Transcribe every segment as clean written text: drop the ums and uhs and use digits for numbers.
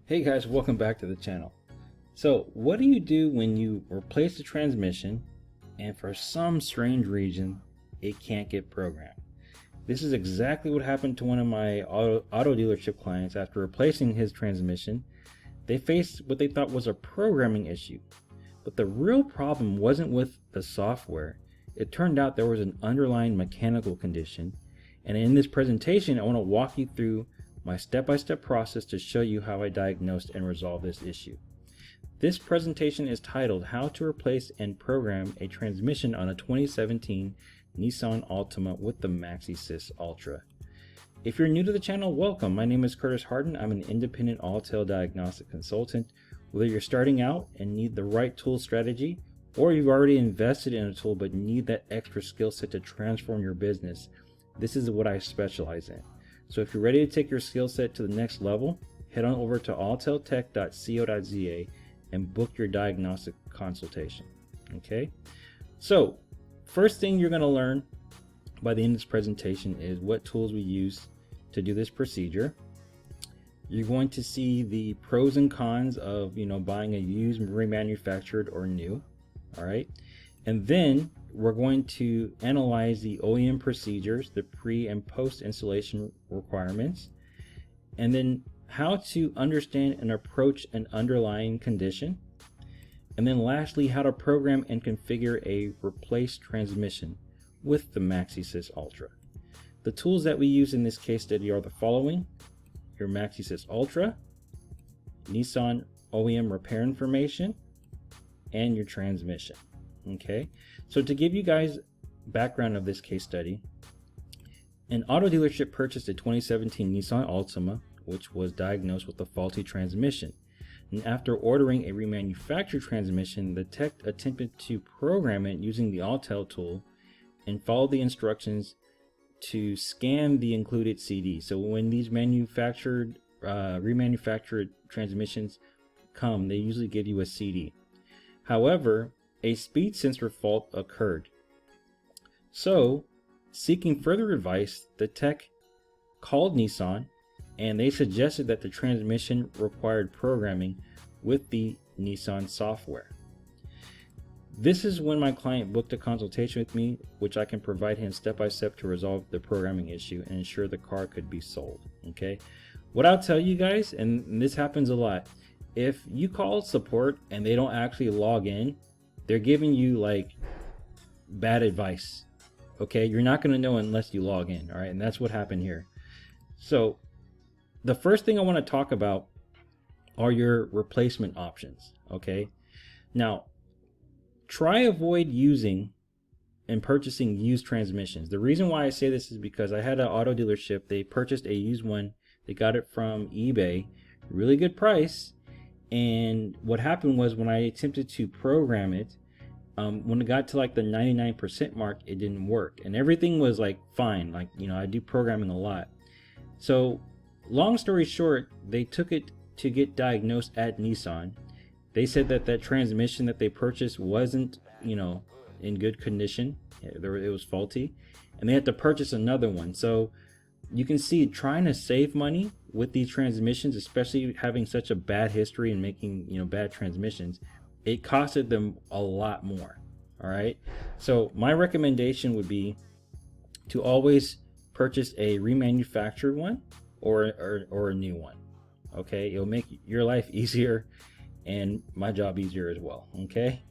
Hey guys, welcome back to the channel. So what do you do when you replace the transmission and for some strange reason it can't get programmed? This is exactly what happened to one of my auto dealership clients. After replacing his transmission, they faced what they thought was a programming issue. But the real problem wasn't with the software. It turned out there was an underlying mechanical condition. And in this presentation, I want to walk you through my step-by-step process to show you how I diagnosed and resolved this issue. This presentation is titled How to Replace and Program a Transmission on a 2017 Nissan Altima with the Maxisys Ultra. If you're new to the channel, welcome. My name is Curtis Harden. I'm an independent all-tail diagnostic consultant. Whether you're starting out and need the right tool strategy, or you've already invested in a tool but need that extra skill set to transform your business, this is what I specialize in. So if you're ready to take your skill set to the next level, head on over to alltailtech.co.za and book your diagnostic consultation. Okay? So first thing you're going to learn by the end of this presentation is what tools we use to do this procedure. You're going to see the pros and cons of, buying a used, remanufactured, or new. All right? And then we're going to analyze the OEM procedures, the pre and post installation requirements, and then how to understand and approach an underlying condition. And then lastly, how to program and configure a replaced transmission with the Maxisys Ultra. The tools that we use in this case study are the following: your Maxisys Ultra, Nissan OEM repair information, and your transmission. Okay, so to give you guys background of this case study, an auto dealership purchased a 2017 Nissan Altima, which was diagnosed with a faulty transmission. And after ordering a remanufactured transmission, the tech attempted to program it using the Alltail tool and followed the instructions to scan the included CD. So when these remanufactured transmissions come, they usually give you a CD. However, a speed sensor fault occurred. So, seeking further advice, the tech called Nissan and they suggested that the transmission required programming with the Nissan software. This is when my client booked a consultation with me, which I can provide him step by step to resolve the programming issue and ensure the car could be sold. Okay, what I'll tell you guys, and this happens a lot, if you call support and they don't actually log in, they're giving you like bad advice. Okay, you're not going to know unless you log in. All right, and that's what happened here. So the first thing I want to talk about are your replacement options. Okay, now try avoid using and purchasing used transmissions. The reason why I say this is because I had an auto dealership. They purchased a used one. They got it from eBay, really good price. And what happened was when I attempted to program it, when it got to like the 99% mark, it didn't work. And everything was like fine. Like, I do programming a lot. So long story short, they took it to get diagnosed at Nissan. They said that that transmission that they purchased wasn't, in good condition. It was faulty. And they had to purchase another one. So you can see trying to save money with these transmissions, especially having such a bad history and making, bad transmissions, it costed them a lot more. All right. So my recommendation would be to always purchase a remanufactured one or a new one. Okay. It'll make your life easier and my job easier as well. Okay.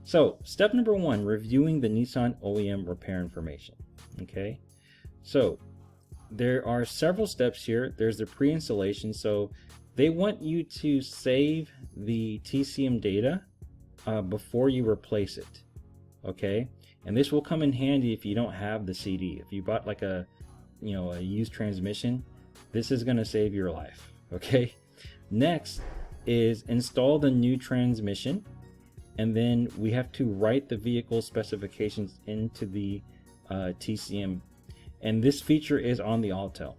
So step number one, reviewing the Nissan OEM repair information. Okay. So there are several steps here. There's the pre-installation. So they want you to save the TCM data before you replace it. Okay. And this will come in handy if you don't have the CD. If you bought like a used transmission, this is going to save your life. Okay. Next is install the new transmission. And then we have to write the vehicle specifications into the TCM. And this feature is on the Alltail.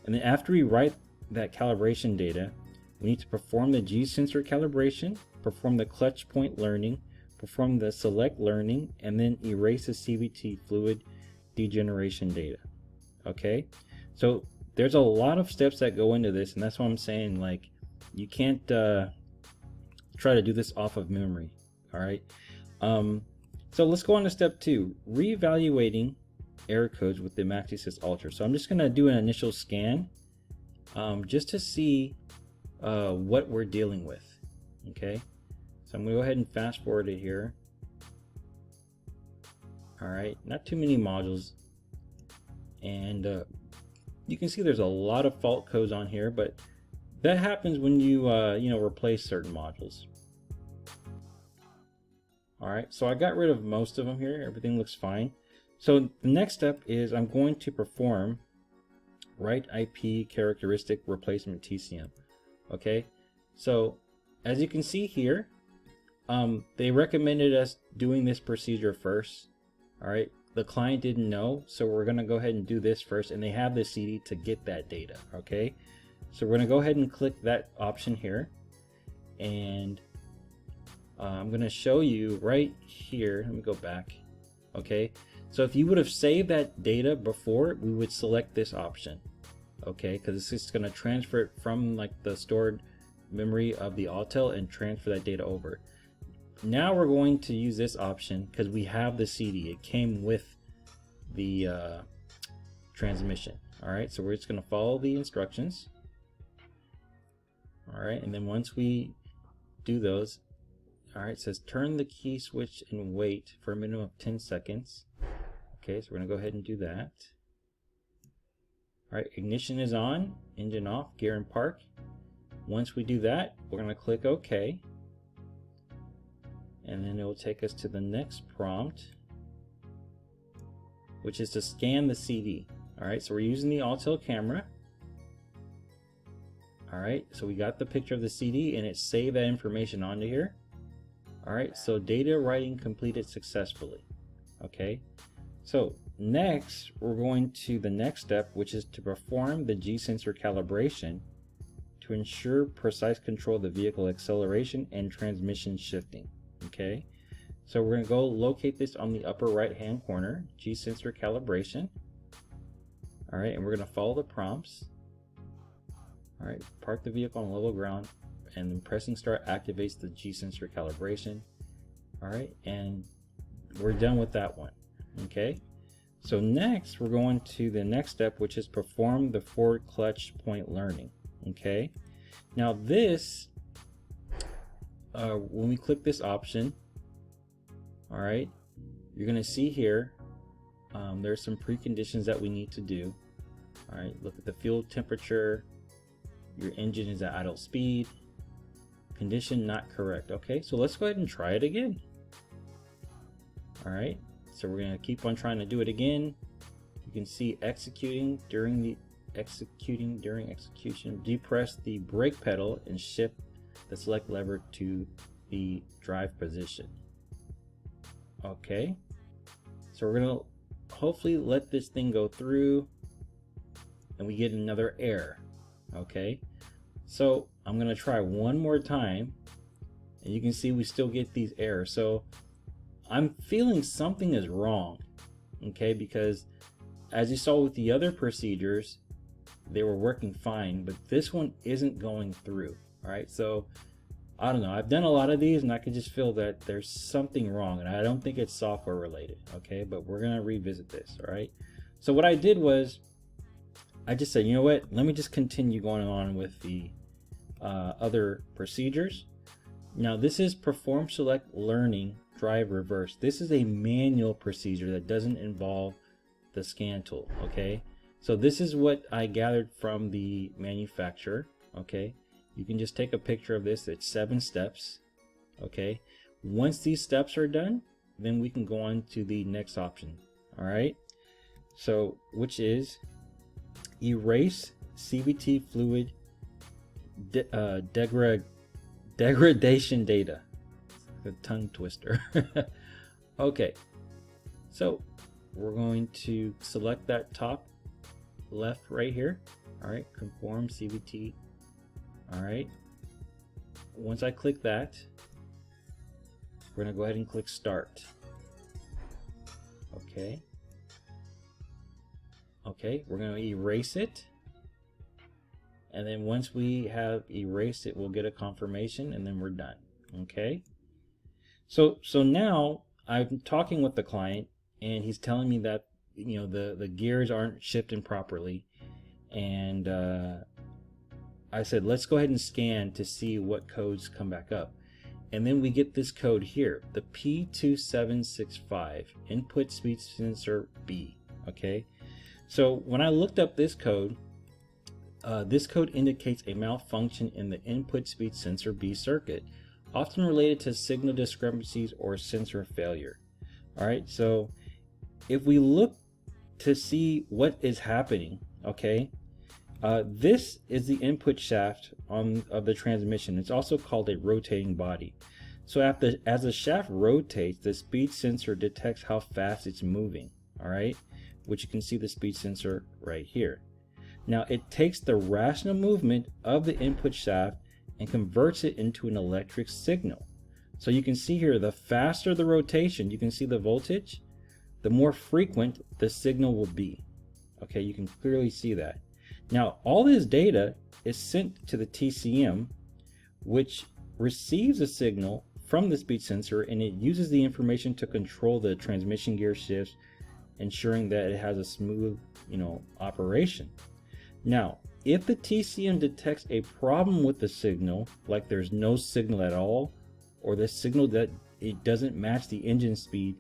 And then after we write that calibration data, we need to perform the G sensor calibration, perform the clutch point learning, perform the select learning, and then erase the CVT fluid degeneration data. Okay, so there's a lot of steps that go into this, and that's why I'm saying, like, You can't try to do this off of memory. All right. So let's go on to step 2, reevaluating error codes with the Maxisys Ultra. So I'm just going to do an initial scan just to see what we're dealing with. Okay. So I'm going to go ahead and fast forward it here. All right. Not too many modules. And you can see there's a lot of fault codes on here, but that happens when you replace certain modules. All right, so I got rid of most of them here. Everything looks fine. So the next step is I'm going to perform write IP characteristic replacement TCM. Okay, so as you can see here, they recommended us doing this procedure first. All right, the client didn't know, so we're going to go ahead and do this first, and they have the CD to get that data. Okay, so we're going to go ahead and click that option here, and I'm going to show you right here. Let me go back. Okay, so if you would have saved that data before, we would select this option. Okay, because it's just going to transfer it from like the stored memory of the Autel and transfer that data over. Now we're going to use this option because we have the CD. It came with the transmission. All right, so we're just going to follow the instructions. All right, and then once we do those, all right, it says turn the key switch and wait for a minimum of 10 seconds. Okay, so we're going to go ahead and do that. All right, ignition is on, engine off, gear in park. Once we do that, we're going to click OK. And then it will take us to the next prompt, which is to scan the CD. All right, so we're using the Autel camera. All right, so we got the picture of the CD and it saved that information onto here. All right, so data writing completed successfully. Okay, so next we're going to the next step, which is to perform the G-sensor calibration to ensure precise control of the vehicle acceleration and transmission shifting. Okay, so we're going to go locate this on the upper right hand corner, G-sensor calibration. All right, and we're going to follow the prompts. All right, park the vehicle on level ground, and then pressing start activates the G-sensor calibration. All right, and we're done with that one. Okay, so next we're going to the next step, which is perform the forward clutch point learning. Okay, now this when we click this option, all right, you're going to see here there's some preconditions that we need to do. All right, look at the fuel temperature, your engine is at idle speed, condition not correct. Okay, so let's go ahead and try it again. All right, so we're going to keep on trying to do it again. You can see executing during execution, depress the brake pedal and shift the select lever to the drive position. Okay, so we're going to hopefully let this thing go through and we get another error. Okay, so I'm going to try one more time, and you can see we still get these errors. So I'm feeling something is wrong. Okay, because as you saw with the other procedures, they were working fine, but this one isn't going through. All right, so I don't know, I've done a lot of these and I can just feel that there's something wrong, and I don't think it's software related. Okay, but we're gonna revisit this. All right, so what I did was I just said, you know what, let me just continue going on with the other procedures. Now this is perform select learning drive reverse. This is a manual procedure that doesn't involve the scan tool. Okay, so this is what I gathered from the manufacturer. Okay, you can just take a picture of this. It's 7 steps. Okay, once these steps are done, then we can go on to the next option. All right, so which is erase CVT fluid degradation data. A tongue twister. Okay, so we're going to select that top left right here. All right, conform CVT. All right, once I click that, we're gonna go ahead and click start. Okay, we're gonna erase it, and then once we have erased it, we'll get a confirmation, and then we're done. Okay. So now I'm talking with the client, and he's telling me that the gears aren't shifting properly, and I said, let's go ahead and scan to see what codes come back up. And then we get this code here, the P2765 input speed sensor B. Okay, so when I looked up this code indicates a malfunction in the input speed sensor B circuit, often related to signal discrepancies or sensor failure. All right, so if we look to see what is happening, okay, this is the input shaft of the transmission. It's also called a rotating body. So as the shaft rotates, the speed sensor detects how fast it's moving, all right, which you can see the speed sensor right here. Now it takes the rational movement of the input shaft and converts it into an electric signal. So you can see here, the faster the rotation, you can see the voltage, the more frequent the signal will be. Okay, you can clearly see that. Now all this data is sent to the TCM, which receives a signal from the speed sensor, and it uses the information to control the transmission gear shifts, ensuring that it has a smooth operation. Now if the TCM detects a problem with the signal, like there's no signal at all, or the signal that it doesn't match the engine speed,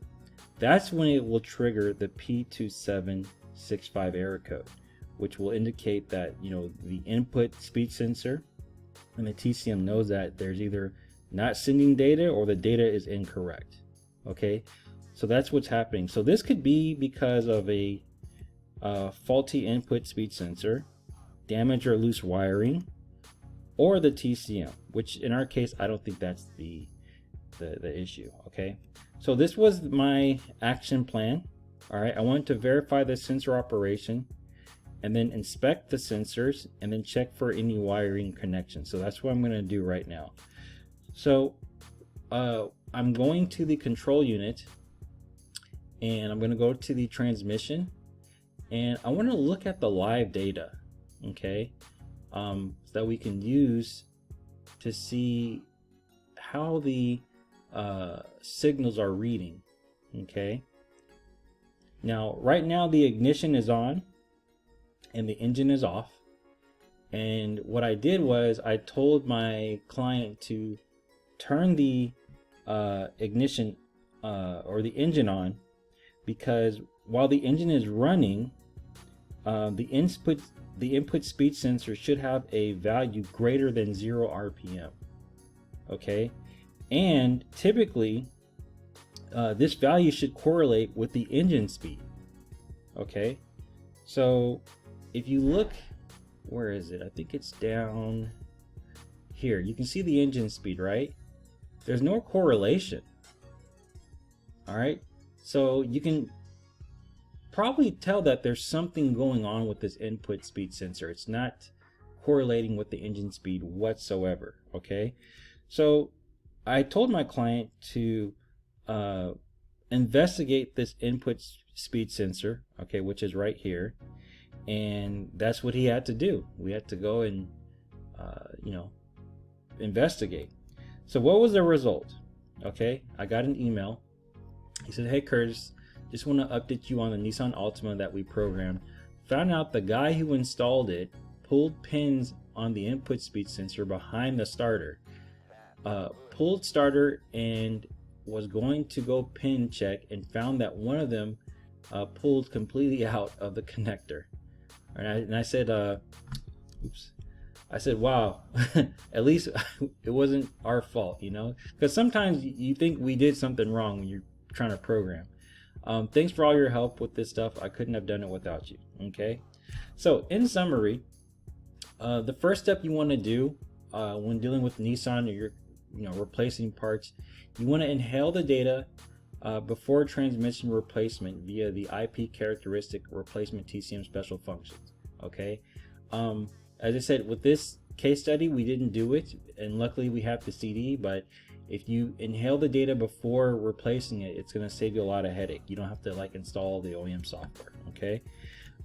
that's when it will trigger the P2765 error code, which will indicate that the input speed sensor and the TCM knows that there's either not sending data or the data is incorrect. Okay, so that's what's happening. So this could be because of a faulty input speed sensor, damage or loose wiring, or the TCM, which in our case I don't think that's the issue. Okay, so this was my action plan. All right, I wanted to verify the sensor operation, and then inspect the sensors, and then check for any wiring connections. So that's what I'm going to do right now. So I'm going to the control unit, and I'm going to go to the transmission, and I want to look at the live data, okay, so that we can use to see how the signals are reading. Okay, now right now the ignition is on and the engine is off, and what I did was I told my client to turn the ignition or the engine on, because while the engine is running, the input speed sensor should have a value greater than 0 RPM. Okay, and typically this value should correlate with the engine speed. Okay, so if you look, where is it? I think it's down here. You can see the engine speed, right? There's no correlation. All right, so you can probably tell that there's something going on with this input speed sensor. It's not correlating with the engine speed whatsoever. Okay, so I told my client to investigate this input speed sensor, okay, which is right here, and that's what he had to do. We had to go and investigate. So what was the result? Okay, I got an email. He said, "Hey Curtis, just want to update you on the Nissan Altima that we programmed. Found out the guy who installed it pulled pins on the input speed sensor behind the starter. Pulled starter and was going to go pin check and found that one of them pulled completely out of the connector." And I said, oops. I said, wow, at least it wasn't our fault, because sometimes you think we did something wrong when you're trying to program. Thanks for all your help with this stuff. I couldn't have done it without you. Okay, so in summary, the first step you want to do when dealing with Nissan, or you're replacing parts, you want to inhale the data before transmission replacement via the IP characteristic replacement TCM special functions. Okay, as I said, with this case study we didn't do it, and luckily we have the CD, but if you inhale the data before replacing it, it's going to save you a lot of headache. You don't have to install the OEM software. Okay,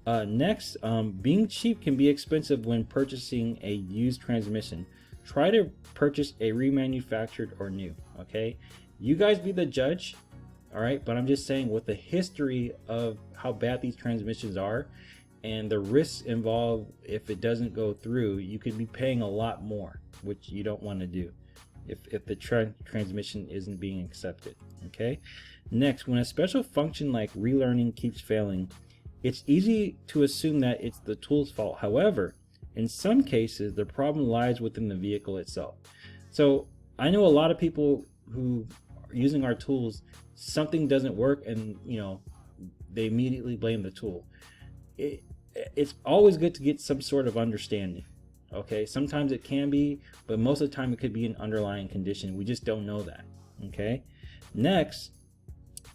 Next, being cheap can be expensive when purchasing a used transmission. Try to purchase a remanufactured or new, okay? You guys be the judge, all right? But I'm just saying, with the history of how bad these transmissions are and the risks involved if it doesn't go through, you could be paying a lot more, which you don't want to do if the transmission isn't being accepted, okay? Next, when a special function like relearning keeps failing, it's easy to assume that it's the tool's fault. However, in some cases, the problem lies within the vehicle itself. So I know a lot of people who are using our tools, something doesn't work and they immediately blame the tool. It's always good to get some sort of understanding. Okay, sometimes it can be, but most of the time it could be an underlying condition. We just don't know that. Okay, next,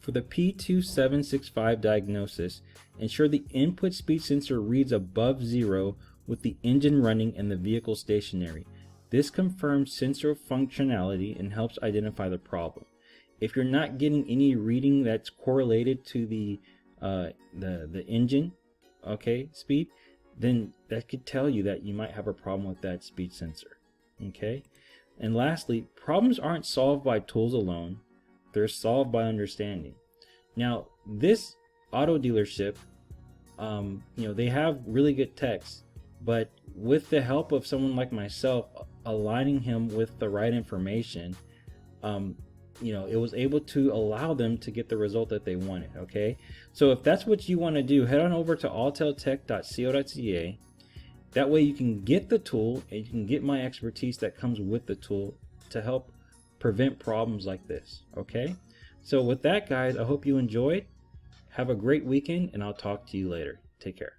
for the P2765 diagnosis, ensure the input speed sensor reads above 0 with the engine running and the vehicle stationary. This confirms sensor functionality and helps identify the problem. If you're not getting any reading that's correlated to the engine, okay, speed, then that could tell you that you might have a problem with that speed sensor. Okay, and lastly, problems aren't solved by tools alone, they're solved by understanding. Now, this auto dealership, they have really good techs, but with the help of someone like myself aligning him with the right information, it was able to allow them to get the result that they wanted. Okay, so if that's what you want to do, head on over to allteltech.co.ca. That way you can get the tool and you can get my expertise that comes with the tool to help prevent problems like this. Okay, so with that, guys, I hope you enjoyed. Have a great weekend, and I'll talk to you later. Take care.